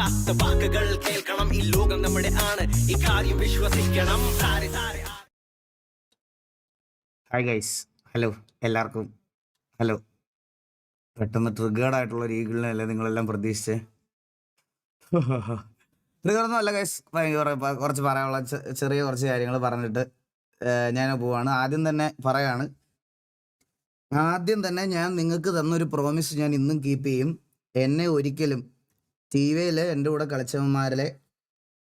കേൾക്കാത്ത വാക്കുകൾ കേൾക്കണം. ഈ ലോകം നമ്മുടെ ആണ്, ഈ കാര്യം വിശ്വസിക്കണം. ഹായ് ഗൈസ്, ഹലോ എല്ലാവർക്കും ഹലോ. പെട്ടെന്ന് ട്രിഗേർഡ് ആയിട്ടുള്ള ഒരു ഈഗിളിനല്ലേ നിങ്ങളെല്ലാം പ്രതീക്ഷിച്ചേ? ട്രിഗറൊന്നും അല്ല ഗൈസ്, കുറച്ച് പറയാനുള്ള ചെറിയ കുറച്ച് കാര്യങ്ങൾ പറഞ്ഞിട്ട് ഞാൻ പോവാണ്. ആദ്യം തന്നെ ഞാൻ നിങ്ങൾക്ക് തന്നൊരു പ്രോമിസ് ഞാൻ ഇന്നും കീപ്പ് ചെയ്യും. എന്നെ ഒരിക്കലും ടി വിയിൽ എൻ്റെ കൂടെ കളിച്ചവന്മാരിലെ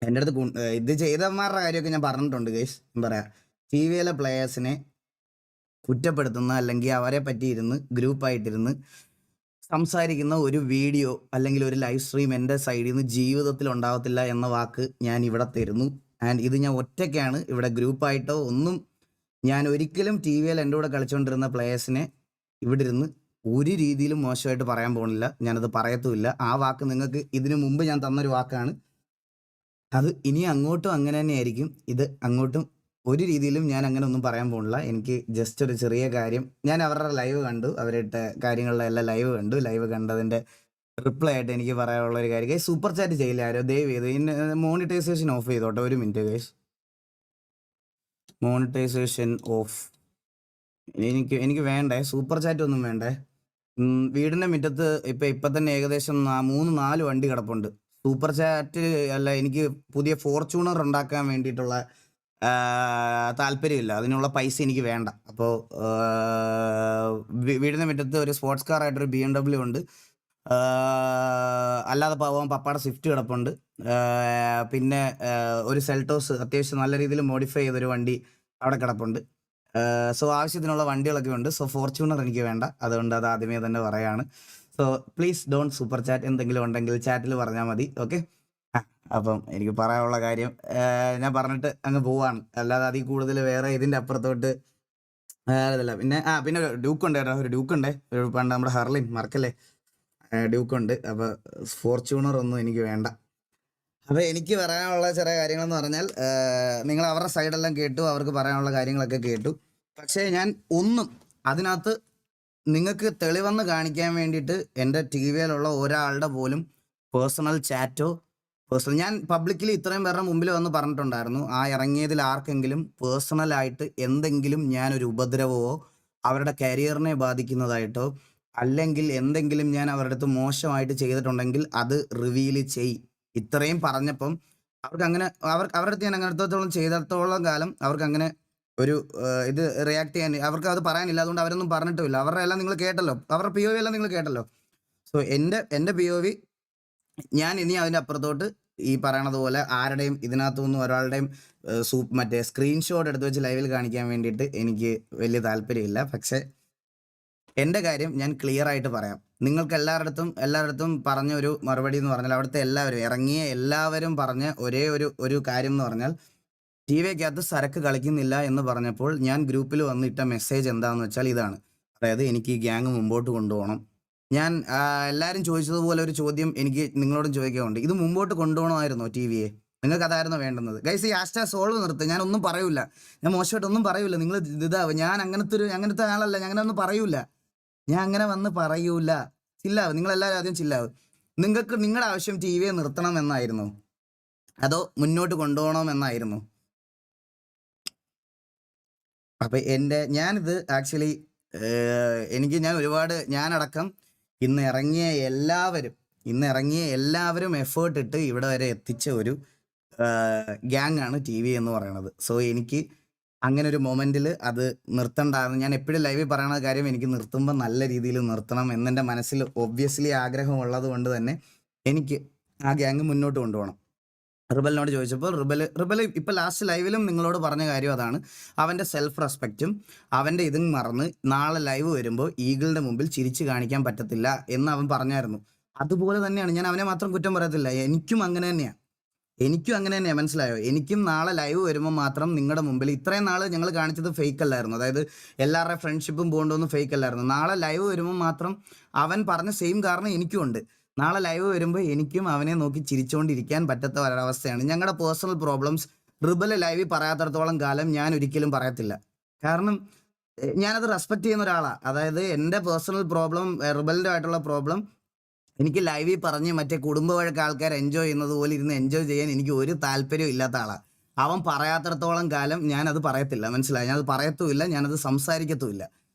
എൻ്റെ അടുത്ത് ഇത് ചെയ്തവന്മാരുടെ കാര്യമൊക്കെ ഞാൻ പറഞ്ഞിട്ടുണ്ട് ഗൈസ്. പറയാം, ടി വിയിലെ പ്ലെയേഴ്സിനെ കുറ്റപ്പെടുത്തുന്ന അല്ലെങ്കിൽ അവരെ പറ്റി ഗ്രൂപ്പായിട്ടിരുന്ന് സംസാരിക്കുന്ന ഒരു വീഡിയോ അല്ലെങ്കിൽ ഒരു ലൈവ് സ്ട്രീം എൻ്റെ സൈഡിൽ നിന്ന് ജീവിതത്തിൽ ഉണ്ടാകത്തില്ല എന്ന വാക്ക് ഞാൻ ഇവിടെ തരുന്നു. ആൻഡ് ഇത് ഞാൻ ഒറ്റയ്ക്കാണ്, ഇവിടെ ഗ്രൂപ്പായിട്ടോ ഒന്നും. ഞാൻ ഒരിക്കലും ടി വിയിൽ എൻ്റെ കൂടെ കളിച്ചുകൊണ്ടിരുന്ന പ്ലേയേഴ്സിനെ ഇവിടെ ഇരുന്ന് ഒരു രീതിയിലും മോശമായിട്ട് പറയാൻ പോകുന്നില്ല. ഞാനത് പറയത്തുമില്ല. ആ വാക്ക് നിങ്ങൾക്ക് ഇതിനു മുമ്പ് ഞാൻ തന്നൊരു വാക്കാണ്. അത് ഇനി അങ്ങോട്ടും അങ്ങനെ തന്നെയായിരിക്കും. ഇത് അങ്ങോട്ടും ഒരു രീതിയിലും ഞാൻ അങ്ങനെ ഒന്നും പറയാൻ പോകുന്നില്ല. എനിക്ക് ജസ്റ്റ് ഒരു ചെറിയ കാര്യം, ഞാൻ അവരുടെ ലൈവ് കണ്ടു, അവരിട്ട കാര്യങ്ങളിലെ എല്ലാം ലൈവ് കണ്ടു. ലൈവ് കണ്ടതിൻ്റെ റിപ്ലൈ ആയിട്ട് എനിക്ക് പറയാനുള്ള ഒരു കാര്യം, ഗൈസ് സൂപ്പർ ചാറ്റ് ചെയ്യില്ല ആരോ, ദയവ് ചെയ്ത് മോണിറ്റൈസേഷൻ ഓഫ് ചെയ്തോട്ടെ. ഒരു മിനിറ്റ് ഗൈസ്, മോണിറ്റൈസേഷൻ ഓഫ്. എനിക്ക് വേണ്ടേ, സൂപ്പർ ചാറ്റ് ഒന്നും വേണ്ടേ. വീടിൻ്റെ മുറ്റത്ത് ഇപ്പം തന്നെ ഏകദേശം 3-4 വണ്ടി കിടപ്പുണ്ട്. സൂപ്പർ ചാറ്റ് അല്ല, എനിക്ക് പുതിയ ഫോർച്യൂണർ ഉണ്ടാക്കാൻ വേണ്ടിയിട്ടുള്ള താല്പര്യമില്ല, അതിനുള്ള പൈസ എനിക്ക് വേണ്ട. അപ്പോൾ വീടിൻ്റെ മുറ്റത്ത് ഒരു സ്പോർട്സ് കാറായിട്ടൊരു BMW ഉണ്ട്. അല്ലാതെ പോകാൻ പപ്പാടെ സ്വിഫ്റ്റ് കിടപ്പുണ്ട്. പിന്നെ ഒരു സെൽട്ടോസ് അത്യാവശ്യം നല്ല രീതിയിൽ മോഡിഫൈ ചെയ്തൊരു വണ്ടി അവിടെ കിടപ്പുണ്ട്. സോ ആവശ്യത്തിനുള്ള വണ്ടികളൊക്കെ ഉണ്ട്. സോ ഫോർച്യൂണർ എനിക്ക് വേണ്ട, അതുകൊണ്ട് അത് ആദ്യമേ തന്നെ പറയാണ്. So please don't super chat. എന്തെങ്കിലും ഉണ്ടെങ്കിൽ ചാറ്റിൽ പറഞ്ഞാൽ മതി, ഓക്കെ? അപ്പം എനിക്ക് പറയാനുള്ള കാര്യം ഞാൻ പറഞ്ഞിട്ട് അങ്ങ് പോവാണ്. അല്ലാതെ അതിൽ കൂടുതൽ വേറെ ഇതിൻ്റെ അപ്പുറത്തോട്ട് ഇതില്ല. പിന്നെ ഡ്യൂക്കുണ്ട് കേട്ടോ, ഒരു ഡ്യൂക്കുണ്ട്. പണ്ട് നമ്മുടെ ഹെർലിൻ മറക്കല്ലേ, ഡ്യൂക്കുണ്ട്. അപ്പോൾ ഫോർച്യൂണർ ഒന്നും എനിക്ക് വേണ്ട. അപ്പോൾ എനിക്ക് പറയാനുള്ള ചെറിയ കാര്യങ്ങളെന്ന് പറഞ്ഞാൽ, നിങ്ങൾ അവരുടെ സൈഡെല്ലാം കേട്ടു, അവർക്ക് പറയാനുള്ള കാര്യങ്ങളൊക്കെ കേട്ടു. പക്ഷേ ഞാൻ ഒന്നും അതിനകത്ത് നിങ്ങൾക്ക് തെളിവെന്ന് കാണിക്കാൻ വേണ്ടിയിട്ട് എൻ്റെ ടി വിയിലുള്ള ഒരാളുടെ പോലും പേഴ്സണൽ ചാറ്റോ ഞാൻ പബ്ലിക്കലി ഇത്രയും പേരുടെ മുമ്പിൽ വന്ന് പറഞ്ഞിട്ടുണ്ടായിരുന്നു. ആ ഇറങ്ങിയതിൽ ആർക്കെങ്കിലും പേഴ്സണലായിട്ട് എന്തെങ്കിലും ഞാനൊരു ഉപദ്രവമോ അവരുടെ കരിയറിനെ ബാധിക്കുന്നതായിട്ടോ അല്ലെങ്കിൽ എന്തെങ്കിലും ഞാൻ അവരുടെ അടുത്ത് മോശമായിട്ട് ചെയ്തിട്ടുണ്ടെങ്കിൽ അത് റിവീൽ ഇത്രയും പറഞ്ഞപ്പം അവരുടെ അടുത്ത് ഞാൻ അങ്ങനത്തോളം ചെയ്തിടത്തോളം കാലം അവർക്ക് അങ്ങനെ ഒരു ഇത് റിയാക്ട് ചെയ്യാൻ, അവർക്ക് അത് പറയാനില്ല. അതുകൊണ്ട് അവരൊന്നും പറഞ്ഞിട്ടുമില്ല. അവരുടെ എല്ലാം നിങ്ങൾ കേട്ടല്ലോ, അവരുടെ POV എല്ലാം നിങ്ങൾ കേട്ടല്ലോ. സോ എൻ്റെ POV ഞാൻ ഇനി അതിൻ്റെ അപ്പുറത്തോട്ട് ഈ പറയണത് പോലെ ആരുടെയും ഇതിനകത്തുനിന്നും ഒരാളുടെയും മറ്റേ സ്ക്രീൻഷോട്ട് എടുത്ത് വെച്ച് ലൈവിൽ കാണിക്കാൻ വേണ്ടിയിട്ട് എനിക്ക് വലിയ താല്പര്യമില്ല. പക്ഷേ എൻ്റെ കാര്യം ഞാൻ ക്ലിയർ ആയിട്ട് പറയാം. നിങ്ങൾക്ക് എല്ലാവരുടെ പറഞ്ഞ ഒരു മറുപടി എന്ന് പറഞ്ഞാൽ, അവിടുത്തെ ഇറങ്ങിയ എല്ലാവരും പറഞ്ഞ ഒരേ ഒരു കാര്യം എന്ന് പറഞ്ഞാൽ, ടി വിക്കകത്ത് സരക്ക് കളിക്കുന്നില്ല എന്ന് പറഞ്ഞപ്പോൾ ഞാൻ ഗ്രൂപ്പിൽ വന്നിട്ട മെസ്സേജ് എന്താണെന്ന് വെച്ചാൽ ഇതാണ്. അതായത് എനിക്ക് ഈ ഗ്യാങ് മുമ്പോട്ട് കൊണ്ടുപോകണം. ഞാൻ എല്ലാവരും ചോദിച്ചതുപോലെ ഒരു ചോദ്യം എനിക്ക് നിങ്ങളോടും ചോദിക്കാറുണ്ട്. ഇത് മുമ്പോട്ട് കൊണ്ടുപോകണമായിരുന്നോ ടി വിയെ? നിങ്ങൾക്ക് അതായിരുന്നു വേണ്ടുന്നത്? ഗൈസ്, ഈ #സോൾവ് നിർത്ത്. ഞാനൊന്നും പറയൂല, ഞാൻ മോശമായിട്ടൊന്നും പറയൂല. നിങ്ങൾ ഞാൻ അങ്ങനത്തെ ആളല്ല, ഞാൻ അങ്ങനെ ഒന്നും പറയൂല. ഞാൻ അങ്ങനെ വന്ന് പറയൂല. ചില്ലാവ്, നിങ്ങളെല്ലാവരും ആദ്യം ചില്ലാവ്. നിങ്ങൾക്ക് നിങ്ങളുടെ ആവശ്യം ടി വിയെ നിർത്തണം എന്നായിരുന്നോ, അതോ മുന്നോട്ട് കൊണ്ടുപോകണമെന്നായിരുന്നോ? അപ്പം ഞാനിത് ആക്ച്വലി ഞാൻ ഒരുപാട്, ഞാനടക്കം ഇന്ന് ഇറങ്ങിയ എല്ലാവരും എഫേർട്ട് ഇട്ട് ഇവിടെ വരെ എത്തിച്ച ഒരു ഗ്യാങ് ആണ് ടി വി എന്ന് പറയുന്നത്. സോ എനിക്ക് അങ്ങനെ ഒരു മൊമെൻറ്റിൽ അത് നിർത്തണ്ടായിരുന്നു. ഞാൻ എപ്പോഴും ലൈവിൽ പറയുന്ന കാര്യം, എനിക്ക് നിർത്തുമ്പോൾ നല്ല രീതിയിൽ നിർത്തണം എന്നെൻ്റെ മനസ്സിൽ ഒബ്വിയസ്ലി ആഗ്രഹമുള്ളത് കൊണ്ട് തന്നെ എനിക്ക് ആ ഗ്യാങ് മുന്നോട്ട് കൊണ്ടുപോകണം. റിബലിനോട് ചോദിച്ചപ്പോൾ റിബൽ ഇപ്പോൾ ലാസ്റ്റ് ലൈവിലും നിങ്ങളോട് പറഞ്ഞ കാര്യം അതാണ്. അവൻ്റെ സെൽഫ് റെസ്പെക്റ്റും അവൻ്റെ ഇതും മറന്ന് നാളെ ലൈവ് വരുമ്പോൾ ഈഗിളിൻ്റെ മുമ്പിൽ ചിരിച്ച് കാണിക്കാൻ പറ്റത്തില്ല എന്ന് അവൻ പറഞ്ഞായിരുന്നു. അതുപോലെ തന്നെയാണ്, ഞാൻ അവനെ മാത്രം കുറ്റം പറയത്തില്ല, എനിക്കും അങ്ങനെ തന്നെയാണ്. മനസ്സിലായോ? എനിക്കും നാളെ ലൈവ് വരുമ്പോൾ മാത്രം നിങ്ങളുടെ മുമ്പിൽ, ഇത്രയും നാൾ ഞങ്ങൾ കാണിച്ചത് ഫേക്ക് അല്ലായിരുന്നു, അതായത് എല്ലാവരുടെ ഫ്രണ്ട്ഷിപ്പും ബോണ്ടൊന്നും ഫേക്ക് അല്ലായിരുന്നു. നാളെ ലൈവ് വരുമ്പോൾ മാത്രം അവൻ പറഞ്ഞ സെയിം കാരണം എനിക്കും ഉണ്ട്. നാളെ ലൈവ് വരുമ്പോൾ എനിക്കും അവനെ നോക്കി ചിരിച്ചുകൊണ്ടിരിക്കാൻ പറ്റാത്ത ഒരവസ്ഥയാണ്. ഞങ്ങളുടെ പേഴ്സണൽ പ്രോബ്ലംസ് റിബൽ ലൈവിൽ പറയാത്തടത്തോളം കാലം ഞാൻ ഒരിക്കലും പറയത്തില്ല. കാരണം ഞാനത് റെസ്പെക്ട് ചെയ്യുന്ന ഒരാളാണ്. അതായത് എൻ്റെ പേഴ്സണൽ പ്രോബ്ലം, റിബലിൻ്റെ ആയിട്ടുള്ള പ്രോബ്ലം എനിക്ക് ലൈവിൽ പറഞ്ഞ് മറ്റേ കുടുംബ വഴക്ക് ആൾക്കാർ എൻജോയ് ചെയ്യുന്നത് പോലെ ഇരുന്ന് എൻജോയ് ചെയ്യാൻ എനിക്ക് ഒരു താല്പര്യവും ഇല്ലാത്ത ആളാണ്. അവൻ പറയാത്തിടത്തോളം കാലം ഞാനത് പറയത്തില്ല, മനസ്സിലായി? ഞാനത് പറയത്തുമില്ല, ഞാനത് സംസാരിക്കത്തുമില്ല.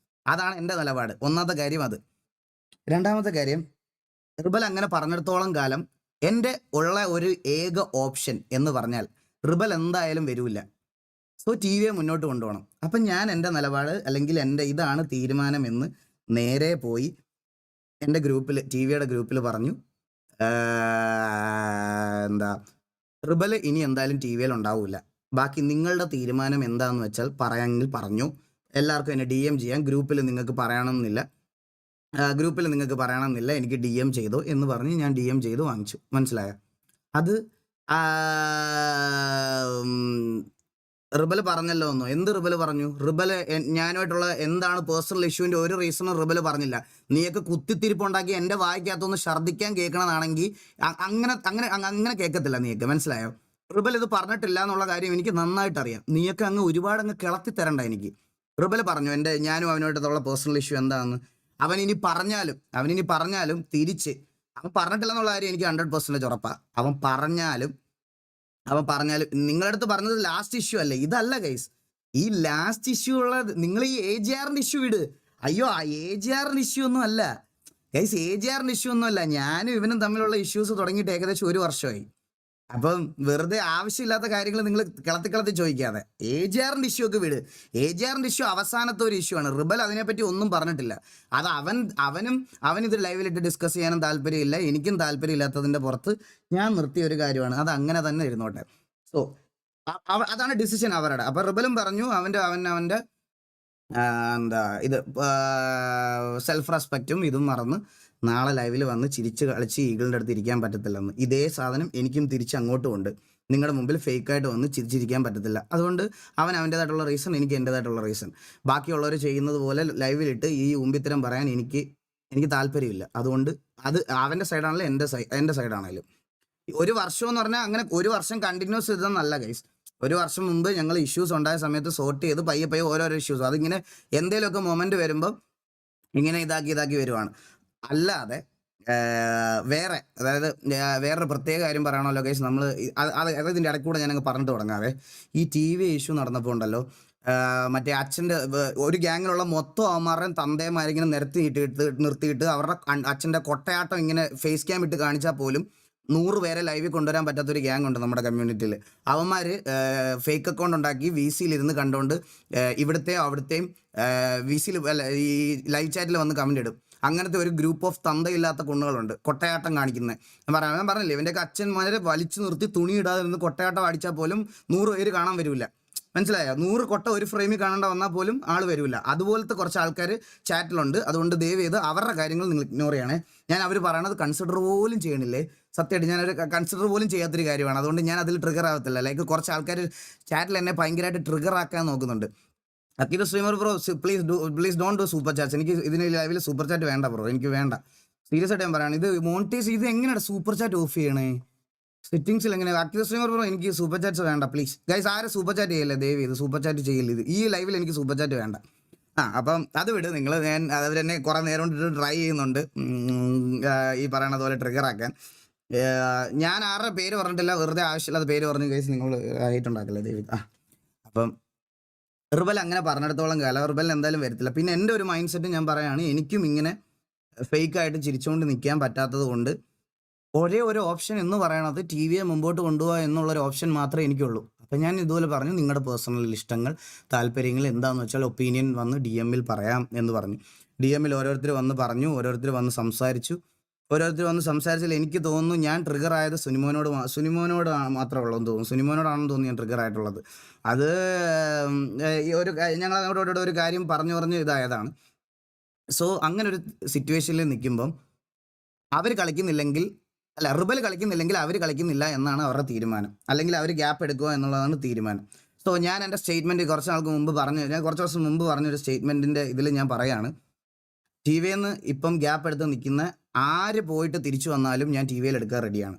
അതാണ് എൻ്റെ നിലപാട്. ഒന്നാമത്തെ കാര്യം അത്. രണ്ടാമത്തെ കാര്യം, റിബൽ അങ്ങനെ പറഞ്ഞിടത്തോളം കാലം എൻ്റെ ഉള്ള ഒരു ഏക ഓപ്ഷൻ എന്ന് പറഞ്ഞാൽ റിബൽ എന്തായാലും വരില്ല. സോ ടി വിയെ മുന്നോട്ട് കൊണ്ടുപോകണം. അപ്പം ഞാൻ എൻ്റെ നിലപാട് അല്ലെങ്കിൽ എൻ്റെ ഇതാണ് തീരുമാനം എന്ന് നേരെ പോയി എൻ്റെ ഗ്രൂപ്പിൽ, ടി വിയുടെ ഗ്രൂപ്പിൽ പറഞ്ഞു. എന്താ, റിബൽ ഇനി എന്തായാലും ടി വിയിൽ ഉണ്ടാവില്ല. ബാക്കി നിങ്ങളുടെ തീരുമാനം എന്താണെന്ന് വെച്ചാൽ പറയാമെങ്കിൽ പറഞ്ഞു. എല്ലാവർക്കും എന്നെ DM ചെയ്യാം. ഗ്രൂപ്പിൽ നിങ്ങൾക്ക് പറയണമെന്നില്ല, എനിക്ക് DM ചെയ്തോ എന്ന് പറഞ്ഞ് ഞാൻ DM ചെയ്ത് വാങ്ങിച്ചു. മനസ്സിലായോ? അത് റിബൽ പറഞ്ഞല്ലോ ഒന്നോ. എന്ത് റിബൽ പറഞ്ഞു? റിബൽ ഞാനുമായിട്ടുള്ള എന്താണ് പേഴ്സണൽ ഇഷ്യൂവിൻ്റെ ഒരു റീസണും റിബൽ പറഞ്ഞില്ല. നീയൊക്കെ കുത്തിത്തിരിപ്പുണ്ടാക്കി എൻ്റെ വായിക്കകത്തൊന്ന് ഛർദ്ദിക്കാൻ കേൾക്കണതാണെങ്കിൽ അങ്ങനെ കേൾക്കത്തില്ല നീയൊക്കെ, മനസ്സിലായോ? റിബൽ ഇത് പറഞ്ഞിട്ടില്ല എന്നുള്ള കാര്യം എനിക്ക് നന്നായിട്ട് അറിയാം. നീയൊക്കെ ഒരുപാട് കിളത്തി തരണ്ട എനിക്ക്. റിബൽ പറഞ്ഞു ഞാനും അവനുമായിട്ടുള്ള പേഴ്സണൽ ഇഷ്യൂ എന്താണെന്ന്. അവനിനി പറഞ്ഞാലും തിരിച്ച് അവൻ പറഞ്ഞിട്ടില്ല എന്നുള്ള കാര്യം എനിക്ക് 100% ഉറപ്പാണ്. അവൻ പറഞ്ഞാലും നിങ്ങളുടെ അടുത്ത് പറഞ്ഞത് ലാസ്റ്റ് ഇഷ്യൂ അല്ലേ? ഇതല്ല ഗൈസ്. ഈ ലാസ്റ്റ് ഇഷ്യൂ ഉള്ളത് നിങ്ങൾ ഈ AJRന്റെ ഇഷ്യൂ വിട്. അയ്യോ, ആ AJRന്റെ ഇഷ്യൂ ഒന്നും അല്ല ഗൈസ്. AJRന്റെ ഇഷ്യൂ ഒന്നും അല്ല. ഞാനും ഇവനും തമ്മിലുള്ള ഇഷ്യൂസ് തുടങ്ങിയിട്ട് ഏകദേശം 1 വർഷമായി. അപ്പം വെറുതെ ആവശ്യമില്ലാത്ത കാര്യങ്ങൾ നിങ്ങൾ കിളത്തി ചോദിക്കാതെ AJRന്റെ ഇഷ്യൂ ഒക്കെ വിട്. AJRന്റെ ഇഷ്യൂ അവസാനത്തെ ഒരു ഇഷ്യൂ ആണ്. റിബൽ അതിനെപ്പറ്റി ഒന്നും പറഞ്ഞിട്ടില്ല. അത് അവനിത് ലൈവിലിട്ട് ഡിസ്കസ് ചെയ്യാനും താല്പര്യമില്ല, എനിക്കും താല്പര്യമില്ലാത്തതിൻ്റെ പുറത്ത് ഞാൻ നിർത്തിയ ഒരു കാര്യമാണ്. അത് അങ്ങനെ തന്നെ ഇരുന്നോട്ടെ. സോ അതാണ് ഡിസിഷൻ അവരുടെ. അപ്പം റിബലും പറഞ്ഞു അവൻ്റെ എന്താ ഇത് സെൽഫ് റെസ്പെക്റ്റും ഇതും മറന്ന് നാളെ ലൈവിൽ വന്ന് ചിരിച്ച് കളിച്ച് ഈഗിളിൻ്റെ അടുത്ത് ഇരിക്കാൻ പറ്റത്തില്ലെന്ന്. ഇതേ സാധനം എനിക്കും തിരിച്ച് അങ്ങോട്ടും ഉണ്ട്. നിങ്ങളുടെ മുമ്പിൽ ഫേക്കായിട്ട് വന്ന് ചിരിച്ചിരിക്കാൻ പറ്റത്തില്ല. അതുകൊണ്ട് അവൻ്റേതായിട്ടുള്ള റീസൺ, എനിക്ക് എൻ്റേതായിട്ടുള്ള റീസൺ. ബാക്കിയുള്ളവർ ചെയ്യുന്നത് പോലെ ലൈവിലിട്ട് ഈ ഉമ്പിത്തരം പറയാൻ എനിക്ക് താല്പര്യമില്ല. അതുകൊണ്ട് അത് അവൻ്റെ സൈഡാണെങ്കിലും എൻ്റെ സൈഡാണെങ്കിലും 1 വർഷം എന്ന് പറഞ്ഞാൽ അങ്ങനെ 1 വർഷം കണ്ടിന്യൂസ് ഇതെന്നല്ല ഗൈസ്. 1 വർഷം മുമ്പ് ഞങ്ങൾ ഇഷ്യൂസ് ഉണ്ടായ സമയത്ത് സോർട്ട് ചെയ്ത് പയ്യെ ഓരോരോ ഇഷ്യൂസ് അതിങ്ങനെ എന്തെങ്കിലുമൊക്കെ മൊമെൻറ്റ് വരുമ്പോൾ ഇങ്ങനെ ഇതാക്കി വരുവാണ്. അല്ലാതെ വേറൊരു പ്രത്യേക കാര്യം പറയണമല്ലോ ഗൈസ്. നമ്മൾ ഇതിൻ്റെ ഇടയ്ക്ക് കൂടെ ഞാനങ്ങ് പറഞ്ഞിട്ട് തുടങ്ങാവേ. ഈ TV ഇഷ്യൂ നടന്നപ്പോൾ ഉണ്ടല്ലോ, മറ്റേ അച്ഛൻ്റെ ഒരു ഗ്യാങ്ങിലുള്ള മൊത്തം അവന്മാരുടെയും തന്തേമാരിങ്ങനെ നിർത്തിയിട്ട് അവരുടെ അച്ഛൻ്റെ കൊട്ടയാട്ടം ഇങ്ങനെ ഫേസ് ക്യാം ഇട്ട് കാണിച്ചാൽ പോലും 100 പേരെ ലൈവിൽ കൊണ്ടുവരാൻ പറ്റാത്തൊരു ഗ്യാങ് ഉണ്ട് നമ്മുടെ കമ്മ്യൂണിറ്റിയിൽ. അവന്മാർ ഫേക്ക് അക്കൗണ്ട് ഉണ്ടാക്കി VCയിൽ ഇരുന്ന് കണ്ടുകൊണ്ട് ഇവിടുത്തെയും അവിടുത്തെയും VCയിൽ ഈ ലൈവ് ചാറ്റിൽ വന്ന് കമൻ്റ് ഇടും. അങ്ങനത്തെ ഒരു ഗ്രൂപ്പ് ഓഫ് തന്തയില്ലാത്ത കുണ്ണുകളുണ്ട് കൊട്ടയാട്ടം കാണിക്കുന്നത്. ഞാൻ പറഞ്ഞില്ലേ, ഇവൻ്റെയൊക്കെ അച്ഛന്മാരെ വലിച്ചു നിർത്തി തുണി ഇടാതെ നിന്ന് കൊട്ടയാട്ടം അടിച്ചാൽ പോലും 100 പേര് കാണാൻ വരില്ല. മനസ്സിലായോ? 100 കൊട്ട ഒരു ഫ്രെയിമിൽ കാണേണ്ട വന്നാൽ പോലും ആൾ വരില്ല. അതുപോലത്തെ കുറച്ച് ആൾക്കാർ ചാറ്റിലുണ്ട്. അതുകൊണ്ട് ദയവ് ചെയ്ത് അവരുടെ കാര്യങ്ങൾ നിങ്ങൾ ഇഗ്നോർ ചെയ്യണേ. ഞാൻ അവർ പറയണത് കൺസിഡർ പോലും ചെയ്യണില്ലേ. സത്യമായിട്ട് ഞാനൊരു കൺസിഡർ പോലും ചെയ്യാത്തൊരു കാര്യമാണ്. അതുകൊണ്ട് ഞാൻ അതിൽ ട്രിഗർ ആവത്തില്ല. ലൈക്ക് കുറച്ച് ആൾക്കാർ ചാറ്റിൽ എന്നെ ഭയങ്കരമായിട്ട് ട്രിഗർ ആക്കാൻ നോക്കുന്നുണ്ട്. അക്കിത് streamer bro please don't do super chats. എനിക്ക് ഇതിന് ലൈവിൽ സൂപ്പർ ചാറ്റ് വേണ്ട ബ്രോ, എനിക്ക് വേണ്ട. സീരിയസ് ആയിട്ട് ഞാൻ പറയുകയാണ്. ഇത് മോണിറ്റൈസ് ഇത് എങ്ങനെയാണ് സൂപ്പർ ചാറ്റ് ഓഫ് ചെയ്യണേ? സെറ്റിംഗ്സിൽ എങ്ങനെ? അക്കിത് സ്ട്രീമർ ബ്രോ എനിക്ക് സൂപ്പർ ചാറ്റ്സ് വേണ്ട പ്ലീസ് ഗൈസ്. ആരും സൂപ്പർ ചാറ്റ് ചെയ്യല്ലേ ദയവ് ചെയ്ത്. സൂപ്പർ ചാറ്റ് ചെയ്യില്ല. ഇത് ഈ ലൈവിൽ എനിക്ക് സൂപ്പർ ചാറ്റ് വേണ്ട. അപ്പം അത് വിട് നിങ്ങൾ. അവരെന്നെ കുറേ നേരം കൊണ്ടിട്ട് ട്രൈ ചെയ്യുന്നുണ്ട് ഈ പറയണത് പോലെ ട്രിഗർ ആക്കാൻ. ഞാൻ ആരുടെ പേര് പറഞ്ഞിട്ടില്ല, വെറുതെ ആവശ്യമില്ലാത്ത പേര് പറഞ്ഞു ഗൈസ്. നിങ്ങൾ ഹൈറ്റ് ഉണ്ടാക്കല്ലേ ദയവ്. അപ്പം റിബൽ അങ്ങനെ പറഞ്ഞിടത്തോളം കാലം റിബൽ എന്തായാലും വരത്തില്ല. പിന്നെ എൻ്റെ ഒരു മൈൻഡ് സെറ്റ് ഞാൻ പറയുകയാണ്, എനിക്കും ഇങ്ങനെ ഫേക്കായിട്ട് ചിരിച്ചുകൊണ്ട് നിൽക്കാൻ പറ്റാത്തത് കൊണ്ട് ഒരേ ഒരു ഓപ്ഷൻ എന്ന് പറയണത് TV മുമ്പോട്ട് കൊണ്ടുപോകുക എന്നുള്ളൊരു ഓപ്ഷൻ മാത്രമേ എനിക്കുള്ളൂ. അപ്പം ഞാൻ ഇതുപോലെ പറഞ്ഞു, നിങ്ങളുടെ പേഴ്സണൽ ഇഷ്ടങ്ങൾ താല്പര്യങ്ങൾ എന്താണെന്ന് വെച്ചാൽ ഒപ്പീനിയൻ വന്ന് DMൽ പറയാം എന്ന് പറഞ്ഞു. DMൽ ഓരോരുത്തർ വന്ന് പറഞ്ഞു, ഓരോരുത്തർ വന്ന് സംസാരിച്ചാൽ എനിക്ക് തോന്നുന്നു ഞാൻ ട്രിഗർ ആയത് സുനിമോനോട് മാത്രമേ ഉള്ളൂ തോന്നുന്നു. സുനിമോനോടാണെന്ന് തോന്നുന്നു ഞാൻ ട്രിഗർ ആയിട്ടുള്ളത്. അത് ഈ ഞങ്ങൾ അങ്ങോട്ടോടെ ഒരു കാര്യം പറഞ്ഞു ഇതായതാണ്. സോ അങ്ങനെ ഒരു സിറ്റുവേഷനിൽ നിൽക്കുമ്പം റിബൽ കളിക്കുന്നില്ലെങ്കിൽ അവർ കളിക്കുന്നില്ല എന്നാണ് അവരുടെ തീരുമാനം. അല്ലെങ്കിൽ അവർ ഗ്യാപ്പ് എടുക്കുക എന്നുള്ളതാണ് തീരുമാനം. സോ ഞാൻ എൻ്റെ സ്റ്റേറ്റ്മെൻറ്റ് ഞാൻ കുറച്ച് ദിവസം മുമ്പ് പറഞ്ഞൊരു സ്റ്റേറ്റ്മെൻറ്റിൻ്റെ ഇതിൽ ഞാൻ പറയാണ്, TVന്ന് ഇപ്പം ഗ്യാപ്പ് എടുത്ത് നിൽക്കുന്ന ആര് പോയിട്ട് തിരിച്ചു വന്നാലും ഞാൻ TVയിൽ എടുക്കാൻ റെഡിയാണ്.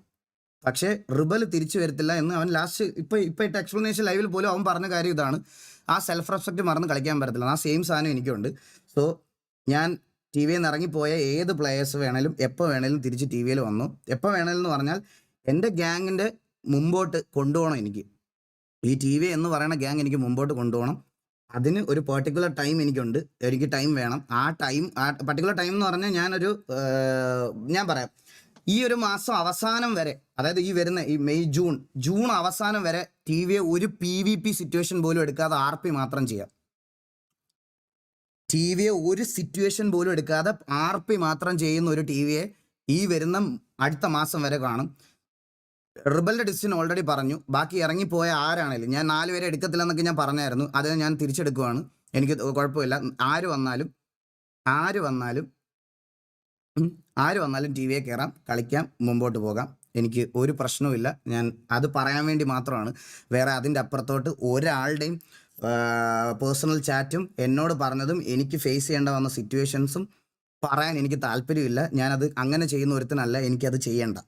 പക്ഷേ റിബൽ തിരിച്ചു വരത്തില്ല എന്ന് അവൻ ലാസ്റ്റ് ഇപ്പോൾ ഇട്ട എക്സ്പ്ലനേഷൻ ലൈവിൽ പോലും അവൻ പറഞ്ഞ കാര്യം ഇതാണ്. ആ സെൽഫ് റെസ്പെക്റ്റ് മറന്ന് കളിക്കാൻ പറ്റത്തില്ല. ആ സെയിം സാധനം എനിക്കുണ്ട്. സോ ഞാൻ ടി വിയിൽ നിന്ന് ഇറങ്ങിപ്പോയ ഏത് പ്ലേയേഴ്സ് വേണേലും എപ്പോൾ വേണേലും തിരിച്ച് ടി വിയിൽ വന്നു. എപ്പോൾ വേണേലും എന്ന് പറഞ്ഞാൽ എൻ്റെ ഗ്യാങ്ങിൻ്റെ മുമ്പോട്ട് കൊണ്ടുപോകണം എനിക്ക്. ഈ ടി വി എന്ന് പറയുന്ന ഗ്യാങ് എനിക്ക് മുമ്പോട്ട് കൊണ്ടുപോകണം. അതിന് ഒരു പെർട്ടിക്കുലർ ടൈം എനിക്കുണ്ട്. എനിക്ക് ടൈം വേണം. ആ പർട്ടിക്കുലർ ടൈം എന്ന് പറഞ്ഞാൽ ഞാൻ പറയാം, ഈ ഒരു മാസം അവസാനം വരെ, അതായത് ഈ വരുന്ന ഈ മെയ് ജൂൺ അവസാനം വരെ ടി വിയെ ഒരു PVP സിറ്റുവേഷൻ പോലും എടുക്കാതെ RP മാത്രം ചെയ്യാം. ടി വിയെ ഒരു സിറ്റുവേഷൻ പോലും എടുക്കാതെ RP മാത്രം ചെയ്യുന്ന ഒരു ടി വിയെ ഈ വരുന്ന അടുത്ത മാസം വരെ കാണും. റിബലിന്റെ ഡിസിഷൻ ഓൾറെഡി പറഞ്ഞു. ബാക്കി ഇറങ്ങിപ്പോയ ആരാണേലും ഞാൻ 4 പേരെ എടുക്കത്തില്ല എന്നൊക്കെ ഞാൻ പറഞ്ഞായിരുന്നു. അത് ഞാൻ തിരിച്ചെടുക്കുവാണ്. എനിക്ക് കുഴപ്പമില്ല. ആര് വന്നാലും ടി വിയെ കയറാം, കളിക്കാം, മുമ്പോട്ട് പോകാം. എനിക്ക് ഒരു പ്രശ്നവുമില്ല. ഞാൻ അത് പറയാൻ വേണ്ടി മാത്രമാണ്. വേറെ അതിൻ്റെ അപ്പുറത്തോട്ട് ഒരാളുടെയും പേഴ്സണൽ ചാറ്റും എന്നോട് പറഞ്ഞതും എനിക്ക് ഫേസ് ചെയ്യേണ്ട വന്ന സിറ്റുവേഷൻസും പറയാൻ എനിക്ക് താല്പര്യമില്ല. ഞാനത് അങ്ങനെ ചെയ്യുന്ന ഒരുത്തനല്ല. എനിക്കത് ചെയ്യണ്ട.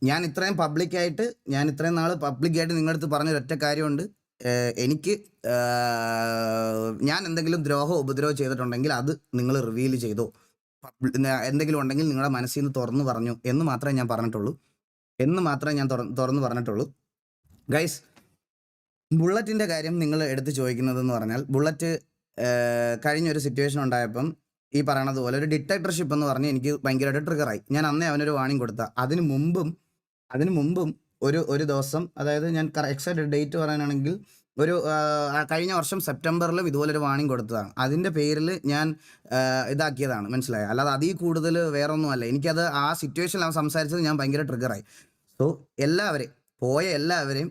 ഞാൻ ഇത്രയും നാൾ പബ്ലിക്കായിട്ട് നിങ്ങളുടെ അടുത്ത് പറഞ്ഞൊരൊറ്റ കാര്യമുണ്ട്. എനിക്ക് ഞാൻ എന്തെങ്കിലും ഉപദ്രവം ചെയ്തിട്ടുണ്ടെങ്കിൽ അത് നിങ്ങൾ റിവീൽ ചെയ്തോ, എന്തെങ്കിലും ഉണ്ടെങ്കിൽ നിങ്ങളുടെ മനസ്സിൽ നിന്ന് തുറന്നു പറഞ്ഞു എന്ന് മാത്രമേ ഞാൻ പറഞ്ഞിട്ടുള്ളൂ. ഗൈസ്, ബുള്ളറ്റിൻ്റെ കാര്യം നിങ്ങൾ എടുത്ത് ചോദിക്കുന്നതെന്ന് പറഞ്ഞാൽ, ബുള്ളറ്റ് കഴിഞ്ഞൊരു സിറ്റുവേഷൻ ഉണ്ടായപ്പം ഈ പറയണതുപോലെ ഒരു ഡിക്റ്റേറ്റർഷിപ്പ് എന്ന് പറഞ്ഞ് എനിക്ക് ഭയങ്കരമായിട്ട് ട്രിഗറായി. ഞാൻ അന്നേ അവനൊരു വാണിംഗ് കൊടുത്ത. അതിന് മുമ്പും ഒരു ദിവസം, അതായത് ഞാൻ എക്സാക്റ്റ് ഡേറ്റ് പറയാനാണെങ്കിൽ കഴിഞ്ഞ വർഷം സെപ്റ്റംബറിലും ഇതുപോലൊരു വാണിംഗ് കൊടുത്തതാണ്. അതിൻ്റെ പേരിൽ ഞാൻ ഇതാക്കിയതാണ്, മനസ്സിലായോ? അല്ലാതെ അതിൽ കൂടുതൽ വേറെ ഒന്നുമല്ല. എനിക്കത് ആ സിറ്റുവേഷനിൽ അവൻ സംസാരിച്ചത് ഞാൻ ഭയങ്കര ട്രിഗറായി. സോ എല്ലാവരെയും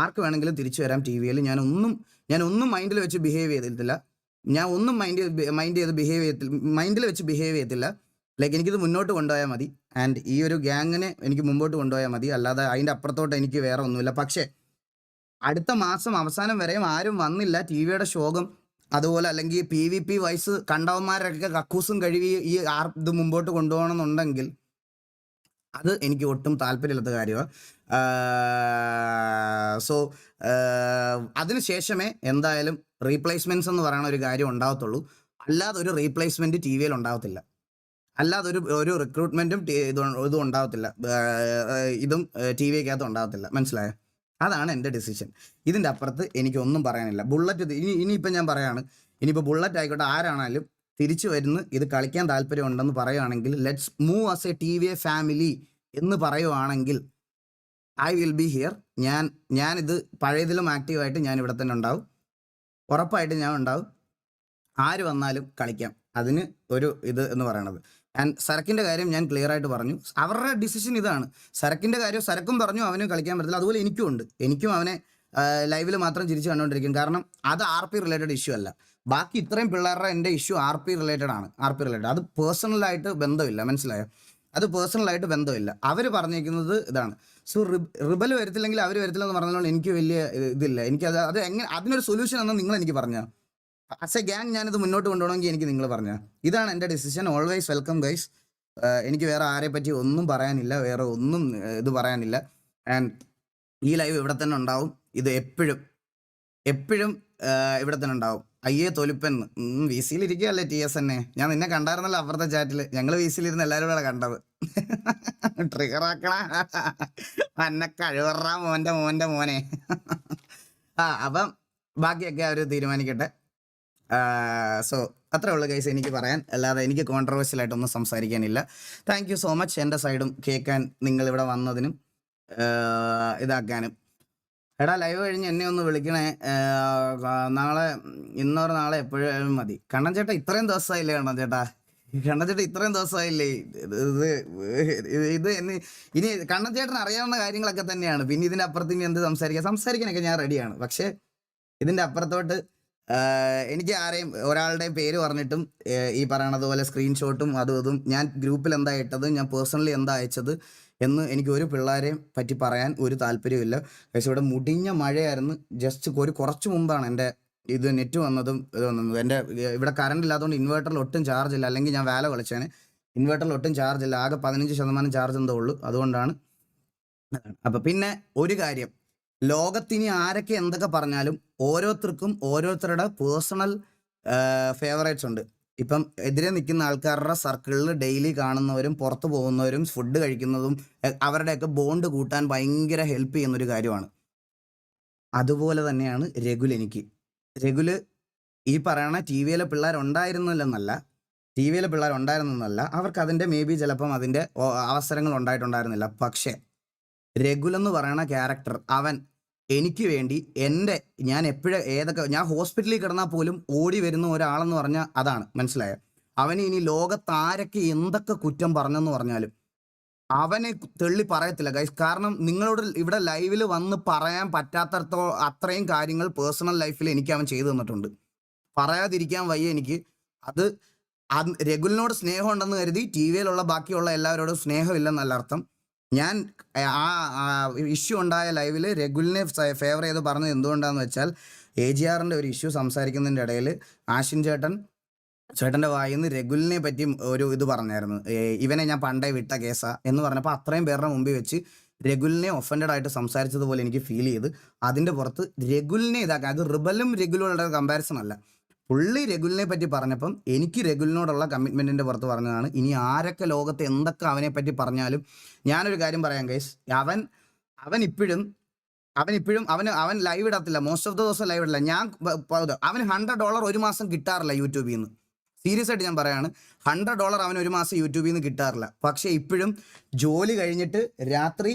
ആർക്ക് വേണമെങ്കിലും തിരിച്ചു വരാം ടി വിയിൽ. ഞാനൊന്നും മൈൻഡിൽ വെച്ച് ബിഹേവ് ചെയ്തിട്ടില്ല. മൈൻഡിൽ വെച്ച് ബിഹേവ് ചെയ്യത്തില്ല. ലൈക്ക് എനിക്കിത് മുന്നോട്ട് കൊണ്ടുപോയാൽ മതി. ആൻഡ് ഈ ഒരു ഗ്യാങ്ങിനെ എനിക്ക് മുമ്പോട്ട് കൊണ്ടുപോയാൽ മതി. അല്ലാതെ അതിൻ്റെ അപ്പുറത്തോട്ട് എനിക്ക് വേറെ ഒന്നുമില്ല. പക്ഷേ അടുത്ത മാസം അവസാനം വരെയും ആരും വന്നില്ല ടി വിയുടെ ശോകം അതുപോലെ, അല്ലെങ്കിൽ PVP വൈസ് കണ്ടവന്മാരൊക്കെ കക്കൂസും കഴുകി ഇത് മുമ്പോട്ട് കൊണ്ടുപോകണമെന്നുണ്ടെങ്കിൽ അത് എനിക്ക് ഒട്ടും താല്പര്യമില്ലാത്ത കാര്യമാണ്. സോ അതിനുശേഷമേ എന്തായാലും റീപ്ലേസ്മെൻറ്റ്സ് എന്ന് പറയുന്ന ഒരു കാര്യം ഉണ്ടാകത്തുള്ളൂ. അല്ലാതെ ഒരു റീപ്ലേസ്മെൻറ്റ് ടി വിയിൽ ഉണ്ടാകത്തില്ല. അല്ലാതെ ഒരു റിക്രൂട്ട്മെൻറ്റും ഇതും ഉണ്ടാകത്തില്ല. ഇതും ടി വിക്കകത്ത് ഉണ്ടാകത്തില്ല. മനസ്സിലായോ? അതാണ് എൻ്റെ ഡിസിഷൻ. ഇതിൻ്റെ അപ്പുറത്ത് എനിക്കൊന്നും പറയാനില്ല. ബുള്ളറ്റ് ഇനിയിപ്പോൾ ഞാൻ പറയാണ്, ഇനിയിപ്പോൾ ബുള്ളറ്റ് ആയിക്കോട്ടെ ആരാണാലും തിരിച്ചു വരുന്ന ഇത് കളിക്കാൻ താല്പര്യമുണ്ടെന്ന് പറയുവാണെങ്കിൽ, let's move as A TVA family എന്ന് പറയുവാണെങ്കിൽ ഐ വിൽ ബി ഹിയർ. ഞാനിത് പഴയതിലും ആക്റ്റീവായിട്ട് ഞാൻ ഇവിടെ തന്നെ ഉണ്ടാവും. ഉറപ്പായിട്ട് ഞാൻ ഉണ്ടാവും. ആര് വന്നാലും കളിക്കാം. അതിന് ഒരു ഇത് എന്ന് പറയണത്. ആൻഡ് സരക്കിൻ്റെ കാര്യം ഞാൻ ക്ലിയർ ആയിട്ട് പറഞ്ഞു. അവരുടെ ഡിസിഷൻ ഇതാണ്. സരക്കിൻ്റെ കാര്യം സരക്കും പറഞ്ഞു അവനും കളിക്കാൻ പറ്റില്ല. അതുപോലെ എനിക്കും അവനെ ലൈവിൽ മാത്രം ചിരിച്ച് കണ്ടുകൊണ്ടിരിക്കും. കാരണം അത് RP റിലേറ്റഡ് ഇഷ്യൂ അല്ല. ബാക്കി ഇത്രയും പിള്ളേരുടെ എൻ്റെ ഇഷ്യൂ RP റിലേറ്റഡ് ആണ്. അത് പേഴ്സണലായിട്ട് ബന്ധമില്ല. മനസ്സിലായോ? അത് പേഴ്സണലായിട്ട് ബന്ധമില്ല. അവർ പറഞ്ഞിരിക്കുന്നത് ഇതാണ്. സോ റിബൽ വരത്തില്ലെങ്കിൽ അവർ വരത്തില്ലെന്ന് പറഞ്ഞതുകൊണ്ട് എനിക്ക് വലിയ ഇതില്ല. അത് എങ്ങനെ അതിനൊരു സൊല്യൂഷൻ എന്ന് നിങ്ങൾ എനിക്ക് പറഞ്ഞാൽ, ആസ് എ ഗ്യാങ് ഞാനിത് മുന്നോട്ട് കൊണ്ടുപോകണമെങ്കിൽ എനിക്ക് നിങ്ങൾ പറഞ്ഞാൽ. ഇതാണ് എൻ്റെ ഡിസിഷൻ. Always welcome guys. എനിക്ക് വേറെ ആരെ പറ്റി ഒന്നും പറയാനില്ല, വേറെ ഒന്നും ഇത് പറയാനില്ല. ആൻഡ് ഈ ലൈവ് ഇവിടെ തന്നെ ഉണ്ടാവും. ഇത് എപ്പോഴും ഇവിടെ തന്നെ ഉണ്ടാവും. അയ്യേ തൊലിപ്പെന്ന് VC-യിൽ ഇരിക്കുകയല്ലേ TSN. ഞാൻ നിന്നെ കണ്ടായിരുന്നല്ലോ അപ്പുറത്തെ ചാറ്റിൽ. ഞങ്ങൾ VC-യിൽ ഇരുന്ന് എല്ലാവരും കൂടെ കണ്ടത്. ട്രിഗറാക്കണ എന്നെ കഴിവറ മോനെ. അപ്പം ബാക്കിയൊക്കെ അവർ തീരുമാനിക്കട്ടെ. സോ അത്രേ ഉള്ളൂ ഗൈസ് എനിക്ക് പറയാൻ. അല്ലാതെ എനിക്ക് കോൺട്രവേഴ്സ്യൽ ആയിട്ടൊന്നും സംസാരിക്കാനില്ല. താങ്ക് യു സോ മച്ച് എൻ്റെ സൈഡും കേൾക്കാൻ, നിങ്ങളിവിടെ വന്നതിനും ഇതാക്കാനും. എടാ ലൈവ് കഴിഞ്ഞ് എന്നെ ഒന്ന് വിളിക്കണേ. നാളെ എപ്പോഴും മതി. കണ്ണൻ ചേട്ടാ ഇത്രയും ദിവസമായില്ലേ? കണ്ണൻ ചേട്ടാ ഇത്രയും ദിവസമായില്ലേ? ഇത് ഇനി കണ്ണൻ ചേട്ടൻ അറിയാവുന്ന കാര്യങ്ങളൊക്കെ തന്നെയാണ്. പിന്നെ ഇതിൻ്റെ അപ്പുറത്ത് ഇനി എന്ത് സംസാരിക്കാനൊക്കെ ഞാൻ റെഡിയാണ്. പക്ഷേ ഇതിൻ്റെ അപ്പുറത്തോട്ട് എനിക്ക് ഒരാളുടെയും പേര് പറഞ്ഞിട്ടും ഈ പറയണതുപോലെ സ്ക്രീൻഷോട്ടും അതും ഞാൻ ഗ്രൂപ്പിൽ എന്താ ഇട്ടത്, ഞാൻ പേഴ്സണലി എന്താ അയച്ചത് എന്ന് എനിക്ക് ഒരു പിള്ളേരെയും പറ്റി പറയാൻ ഒരു താല്പര്യമില്ല. പക്ഷേ ഇവിടെ മുടിഞ്ഞ മഴയായിരുന്നു. ജസ്റ്റ് കുറച്ച് മുമ്പാണ് എൻ്റെ ഇത് നെറ്റ് വന്നതും എൻ്റെ ഇവിടെ കറണ്ട് ഇല്ലാത്തതുകൊണ്ട് ഇൻവേർട്ടറിൽ ഒട്ടും ചാർജ് ഇല്ല. അല്ലെങ്കിൽ ഞാൻ വേല കളിച്ചേനെ. ഇൻവേർട്ടറിൽ ഒട്ടും ചാർജ് ഇല്ല. ആകെ 15% ചാർജ് എന്തോ ഉള്ളൂ. അതുകൊണ്ടാണ്. അപ്പം പിന്നെ ഒരു കാര്യം, ലോകത്തിന് ആരൊക്കെ എന്തൊക്കെ പറഞ്ഞാലും ഓരോരുത്തർക്കും ഓരോരുത്തരുടെ പേഴ്സണൽ ഫേവറേറ്റ്സ് ഉണ്ട്. ഇപ്പം എതിരെ നിൽക്കുന്ന ആൾക്കാരുടെ സർക്കിളിൽ ഡെയിലി കാണുന്നവരും പുറത്തു പോകുന്നവരും ഫുഡ് കഴിക്കുന്നതും അവരുടെയൊക്കെ ബോണ്ട് കൂട്ടാൻ ഭയങ്കര ഹെൽപ്പ് ചെയ്യുന്നൊരു കാര്യമാണ്. അതുപോലെ തന്നെയാണ് രഘുൽ എനിക്ക്. രഘുൽ ഈ പറയണ ടി വിയിലെ പിള്ളേരുണ്ടായിരുന്നില്ലെന്നല്ല, ടി വിയിലെ പിള്ളേരുണ്ടായിരുന്നെന്നല്ല, അവർക്ക് അതിൻ്റെ മേ ബി ചിലപ്പം അതിൻ്റെ അവസരങ്ങൾ ഉണ്ടായിട്ടുണ്ടായിരുന്നില്ല. പക്ഷേ രഘുൽ എന്ന് പറയണ ക്യാരക്ടർ അവൻ എനിക്ക് വേണ്ടി ഞാൻ എപ്പോഴും ഞാൻ ഹോസ്പിറ്റലിൽ കിടന്നാൽ പോലും ഓടി വരുന്ന ഒരാളെന്ന് പറഞ്ഞാൽ അതാണ്, മനസ്സിലായോ? അവന് ഇനി ലോകത്താരൊക്കെ എന്തൊക്കെ കുറ്റം പറഞ്ഞെന്ന് പറഞ്ഞാലും അവനെ തെള്ളി പറയത്തില്ല ഗൈസ്. കാരണം നിങ്ങളോട് ഇവിടെ ലൈവിൽ വന്ന് പറയാൻ അത്രയും കാര്യങ്ങൾ പേഴ്സണൽ ലൈഫിൽ എനിക്ക് അവൻ ചെയ്തു തന്നിട്ടുണ്ട്. പറയാതിരിക്കാൻ വയ്യ എനിക്ക്. അത് രഘുലിനോട് സ്നേഹം ഉണ്ടെന്ന് കരുതി ടി വിയിലുള്ള ബാക്കിയുള്ള എല്ലാവരോടും സ്നേഹമില്ലെന്നല്ല അർത്ഥം. ഞാൻ ഇഷ്യൂ ഉണ്ടായ ലൈവിൽ രഘുലിനെ ഫേവർ ചെയ്ത് പറഞ്ഞത് എന്തുകൊണ്ടാന്ന് വെച്ചാൽ AGRന്റെ ഒരു ഇഷ്യൂ സംസാരിക്കുന്നതിൻ്റെ ഇടയിൽ ആഷിൻ ചേട്ടൻ്റെ വായിൽ നിന്ന് രഘുലിനെ പറ്റി ഒരു ഇത് പറഞ്ഞായിരുന്നു. ഇവനെ ഞാൻ പണ്ടേ വിട്ട കേസാ എന്ന് പറഞ്ഞപ്പോൾ അത്രയും പേരുടെ മുമ്പിൽ വെച്ച് രഘുലിനെ ഒഫൻഡഡ് ആയിട്ട് സംസാരിച്ചതുപോലെ എനിക്ക് ഫീൽ ചെയ്ത് അതിൻ്റെ പുറത്ത് രഘുലിനെ ഇതാക്കാം. അത് റിബലും രഘുലുള്ള കമ്പാരിസൺ അല്ല. പുള്ളി രഘുലിനെ പറ്റി പറഞ്ഞപ്പം എനിക്ക് രഘുലിനോടുള്ള കമ്മിറ്റ്മെൻറ്റിൻ്റെ പുറത്ത് പറഞ്ഞതാണ്. ഇനി ആരൊക്കെ ലോകത്ത് എന്തൊക്കെ അവനെ പറ്റി പറഞ്ഞാലും ഞാനൊരു കാര്യം പറയാം ഗൈസ്, അവൻ ഇപ്പോഴും അവൻ ലൈവ് ഇടത്തില്ല. മോസ്റ്റ് ഓഫ് ദ ദിവസം ലൈവ് ഇടില്ല. അവന് $100 ഒരു മാസം കിട്ടാറില്ല യൂട്യൂബിൽ നിന്ന്. സീരിയസ് ആയിട്ട് ഞാൻ പറയാണ്, $100 അവന് ഒരു മാസം യൂട്യൂബിൽ നിന്ന് കിട്ടാറില്ല. പക്ഷേ ഇപ്പോഴും ജോലി കഴിഞ്ഞിട്ട് രാത്രി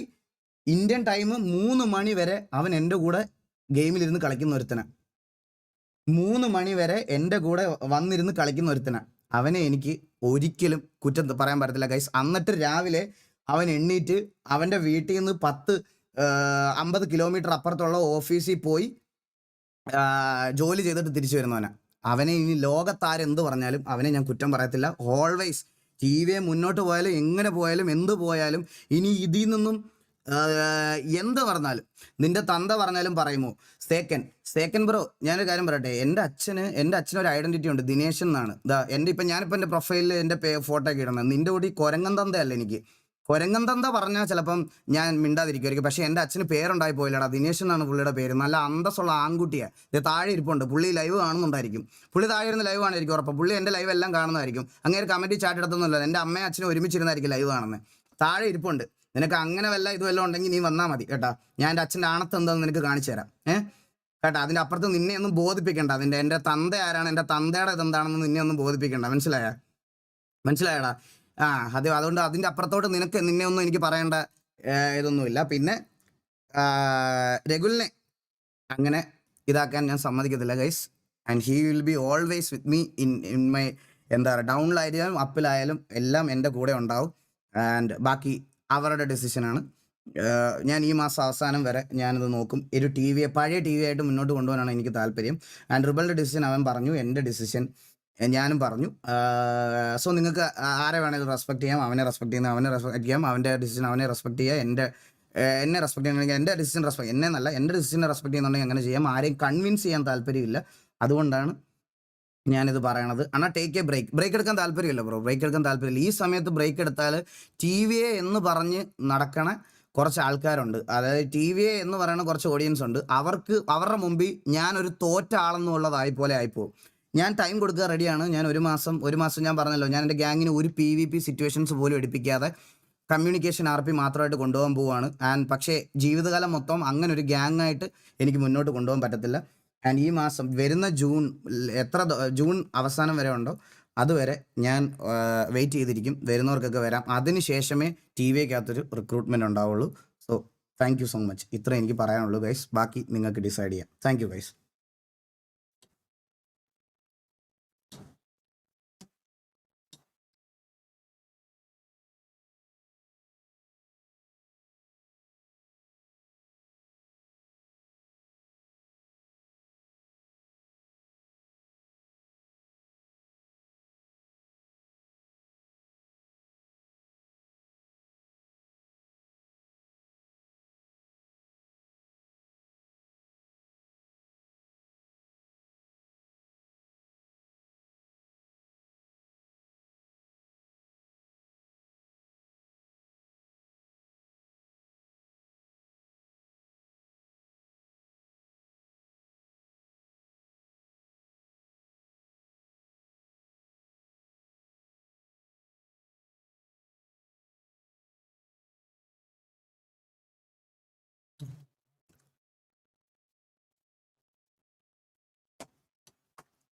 ഇന്ത്യൻ ടൈം 3 മണി വരെ അവൻ എൻ്റെ കൂടെ ഗെയിമിലിരുന്ന് കളിക്കുന്ന ഒരുത്തനാണ്. 3 മണി വരെ എൻ്റെ കൂടെ വന്നിരുന്ന് കളിക്കുന്ന ഒരുത്തനാണ്. അവനെ എനിക്ക് ഒരിക്കലും കുറ്റം പറയാൻ പറ്റത്തില്ല ഗൈസ്. എന്നിട്ട് രാവിലെ അവൻ എണ്ണീറ്റ് അവൻ്റെ വീട്ടിൽ നിന്ന് 50 കിലോമീറ്റർ അപ്പുറത്തുള്ള ഓഫീസിൽ പോയി ജോലി ചെയ്തിട്ട് തിരിച്ചു വരുന്നവനാണ്. അവനെ ഇനി ലോകത്താരെന്ത് പറഞ്ഞാലും അവനെ ഞാൻ കുറ്റം പറയത്തില്ല. ഓൾവേസ് ടി വിയെ മുന്നോട്ട് പോയാലും എങ്ങനെ പോയാലും എന്ത് പോയാലും ഇനി ഇതിൽ നിന്നും എന്ത് പറഞ്ഞാലും നിന്റെ തന്ത പറഞ്ഞാലും പറയുമോ സേക്കൻ ബ്രോ, ഞാനൊരു കാര്യം പറയട്ടെ. എൻ്റെ അച്ഛനൊരു ഐഡന്റിറ്റി ഉണ്ട്, ദിനേശൻ എന്നാണ്. ഞാനിപ്പോൾ എൻ്റെ പ്രൊഫൈലിൽ എൻ്റെ ഫോട്ടോ ഒക്കെ ഇടണം. നിന്റെ കൂടി കൊരങ്ങൻ തന്തയല്ല എനിക്ക്. കൊരങ്ങൻ തന്ത പറഞ്ഞാൽ ചിലപ്പം ഞാൻ മിണ്ടാതിരിക്കുമായിരിക്കും. പക്ഷേ എൻ്റെ അച്ഛന് പേരുണ്ടായി പോയില്ലടാ, ദിനേശൻ എന്നാണ് പുള്ളിയുടെ പേര്. നല്ല അന്തസ്സുള്ള ആൺകുട്ടിയാണ്. ഇത് താഴെ ഇരിപ്പുണ്ട്. പുള്ളി ലൈവ് കാണുന്നുണ്ടായിരിക്കും. പുള്ളി താഴെ ഇരുന്ന് ലൈവ് കാണുമായിരിക്കും ഉറപ്പം. പുള്ളി എൻ്റെ ലൈവ് എല്ലാം കാണുന്നതായിരിക്കും. അങ്ങനെ കമൻറ്റ് ചാട്ടിടത്തൊന്നുമില്ല. എൻ്റെ അമ്മയും അച്ഛനും ഒരുമിച്ചിരുന്നായിരിക്കും ലൈവ് കാണുന്നത്. താഴെ ഇരിപ്പുണ്ട്. നിനക്ക് അങ്ങനെ ഇത് വല്ലതും ഉണ്ടെങ്കിൽ നീ വന്നാൽ മതി കേട്ടാ. ഞാൻ എൻ്റെ അച്ഛൻ്റെ ആണത്ത് എന്താണെന്ന് നിനക്ക് കാണിച്ചു തരാം കേട്ടാ. അതിൻ്റെ അപ്പുറത്ത് നിന്നെ ഒന്നും ബോധിപ്പിക്കണ്ട. എൻ്റെ തന്ത ആരാണ്, എൻ്റെ തന്തയുടെ ഇതെന്താണെന്ന് നിന്നെ ഒന്നും ബോധിപ്പിക്കണ്ട. മനസ്സിലായടാ? അതുകൊണ്ട് അതിൻ്റെ അപ്പുറത്തോട്ട് നിന്നെ ഒന്നും എനിക്ക് പറയേണ്ട ഇതൊന്നുമില്ല. പിന്നെ രഘുലിനെ അങ്ങനെ ഇതാക്കാൻ ഞാൻ സമ്മതിക്കത്തില്ല guys. And he will be always with me in my ഡൗണിലായാലും അപ്പിലായാലും എല്ലാം എൻ്റെ കൂടെ ഉണ്ടാവും. ആൻഡ് ബാക്കി അവരുടെ ഡെസിഷനാണ്. ഞാൻ ഈ മാസം അവസാനം വരെ ഞാനിത് നോക്കും. ഒരു പഴയ ടി വി ആയിട്ട് മുന്നോട്ട് കൊണ്ടുപോകാനാണ് എനിക്ക് താല്പര്യം. ആൻഡ് റിബലിൻ്റെ ഡിസിഷൻ അവൻ പറഞ്ഞു, എൻ്റെ ഡിസിഷൻ ഞാനും പറഞ്ഞു. സോ നിങ്ങൾക്ക് ആരെ വേണമെങ്കിലും റെസ്പെക്ട് ചെയ്യാം. അവനെ റെസ്പെക്ട് ചെയ്യാം, അവൻ്റെ ഡിസിഷൻ അവനെ റെസ്പെക്ട് ചെയ്യുക. എന്നെ റെസ്പെക്ട് ചെയ്യണമെങ്കിൽ എൻ്റെ ഡിസിഷൻ എൻ്റെ ഡിസിഷനെ റെസ്പെക്ട് ചെയ്യുന്നുണ്ടെങ്കിൽ അങ്ങനെ ചെയ്യാം. ആരെയും കൺവിൻസ് ചെയ്യാൻ താല്പര്യമില്ല. അതുകൊണ്ടാണ് ഞാനിത് പറയണത്. ടേക്ക് എ ബ്രേക്ക് എടുക്കാൻ താല്പര്യമില്ല ബ്രോ. ബ്രേക്ക് എടുക്കാൻ താല്പര്യമില്ല. ഈ സമയത്ത് ബ്രേക്ക് എടുത്താൽ ടി വിയെ എന്ന് പറഞ്ഞ് നടക്കണ കുറച്ച് ആൾക്കാരുണ്ട്. അതായത് ടി വിയെ എന്ന് പറയുന്ന കുറച്ച് ഓഡിയൻസ് ഉണ്ട്. അവരുടെ മുമ്പിൽ ഞാനൊരു തോറ്റ ആളെന്നുള്ളതായി പോലെ ആയിപ്പോവും. ഞാൻ ടൈം കൊടുക്കുക റെഡിയാണ്. ഞാൻ ഒരു മാസം ഞാൻ പറഞ്ഞല്ലോ, ഞാൻ എൻ്റെ ഗ്യാങ്ങിന് ഒരു PvP സിറ്റുവേഷൻസ് പോലും എടുപ്പിക്കാതെ കമ്മ്യൂണിക്കേഷൻ RP മാത്രമായിട്ട് കൊണ്ടുപോകാൻ പോവുകയാണ്. പക്ഷേ ജീവിതകാലം മൊത്തം അങ്ങനെ ഒരു ഗ്യാങ്ങായിട്ട് എനിക്ക് മുന്നോട്ട് കൊണ്ടുപോകാൻ പറ്റത്തില്ല. ഈ മാസം വരുന്ന ജൂൺ അവസാനം വരെ ഉണ്ടോ അതുവരെ ഞാൻ വെയിറ്റ് ചെയ്തിരിക്കും. വരുന്നവർക്കൊക്കെ വരാം. അതിന് ശേഷമേ TVക്കകത്തൊരു റിക്രൂട്ട്മെൻറ്റ് ഉണ്ടാവുള്ളൂ. So thank you so much. ഇത്ര എനിക്ക് പറയാനുള്ളൂ ഗൈസ്. ബാക്കി നിങ്ങൾക്ക് ഡിസൈഡ് ചെയ്യാം. Thank you guys.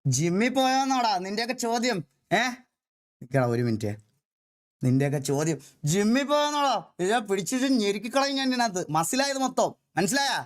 ജിമ്മിൽ പോയോന്നാടാ നിന്റെയൊക്കെ ചോദ്യം? നിക്കടാ ഒരു മിനിറ്റ്. നിന്റെയൊക്കെ ചോദ്യം ജിമ്മിൽ പോയോന്നോടാ? ഇതാ പിടിച്ചിട്ട് ഞെരുക്കിക്കളയും ഞാൻ ഇതിനകത്ത്. മസിലായത് മൊത്തം മനസ്സിലായാ?